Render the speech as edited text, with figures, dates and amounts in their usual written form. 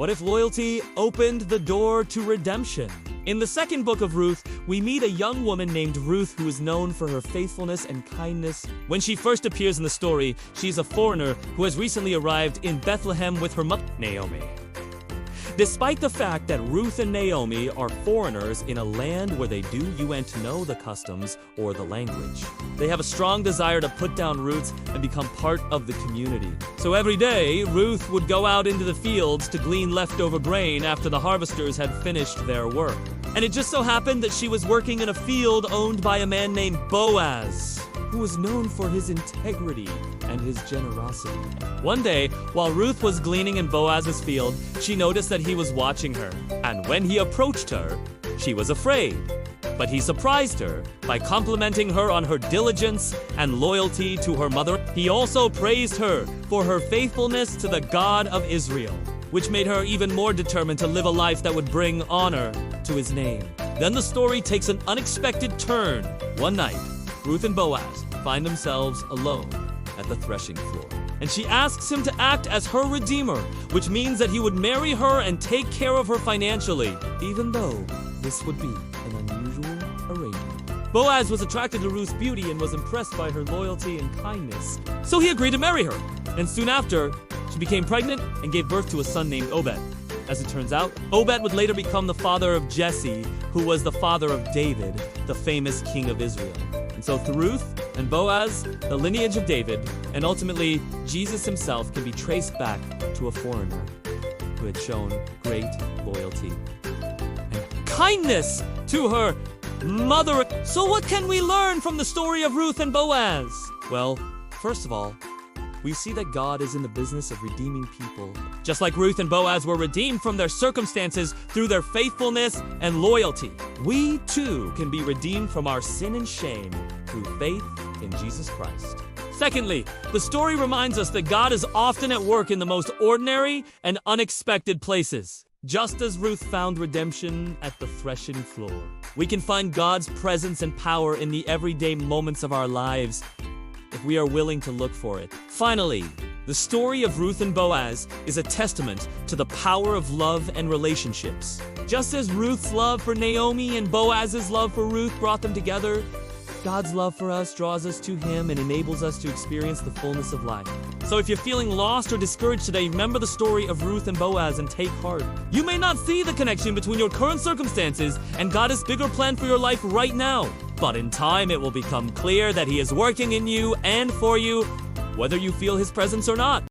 What if loyalty opened the door to redemption? In the second book of Ruth, we meet a young woman named Ruth who is known for her faithfulness and kindness. When she first appears in the story, she's a foreigner who has recently arrived in Bethlehem with her mother, Naomi. Despite the fact that Ruth and Naomi are foreigners in a land where they don't know the customs or the language, they have a strong desire to put down roots and become part of the community. So every day, Ruth would go out into the fields to glean leftover grain after the harvesters had finished their work. And it just so happened that she was working in a field owned by a man named Boaz, who was known for his integrity and his generosity. One day, while Ruth was gleaning in Boaz's field, she noticed that he was watching her. And when he approached her, she was afraid. But he surprised her by complimenting her on her diligence and loyalty to her mother. He also praised her for her faithfulness to the God of Israel, which made her even more determined to live a life that would bring honor to his name. Then the story takes an unexpected turn. One night, Ruth and Boaz find themselves alone at the threshing floor. And she asks him to act as her redeemer, which means that he would marry her and take care of her financially, even though this would be an unusual arrangement. Boaz was attracted to Ruth's beauty and was impressed by her loyalty and kindness, so he agreed to marry her. And soon after, she became pregnant and gave birth to a son named Obed. As it turns out, Obed would later become the father of Jesse, who was the father of David, the famous king of Israel. And so through Ruth and Boaz, the lineage of David, and ultimately Jesus himself can be traced back to a foreigner who had shown great loyalty and kindness to her mother. So what can we learn from the story of Ruth and Boaz? Well, first of all, we see that God is in the business of redeeming people. Just like Ruth and Boaz were redeemed from their circumstances through their faithfulness and loyalty, we too can be redeemed from our sin and shame through faith in Jesus Christ. Secondly, the story reminds us that God is often at work in the most ordinary and unexpected places. Just as Ruth found redemption at the threshing floor, we can find God's presence and power in the everyday moments of our lives if we are willing to look for it. Finally, the story of Ruth and Boaz is a testament to the power of love and relationships. Just as Ruth's love for Naomi and Boaz's love for Ruth brought them together, God's love for us draws us to Him and enables us to experience the fullness of life. So if you're feeling lost or discouraged today, remember the story of Ruth and Boaz and take heart. You may not see the connection between your current circumstances and God's bigger plan for your life right now, but in time it will become clear that He is working in you and for you, whether you feel His presence or not.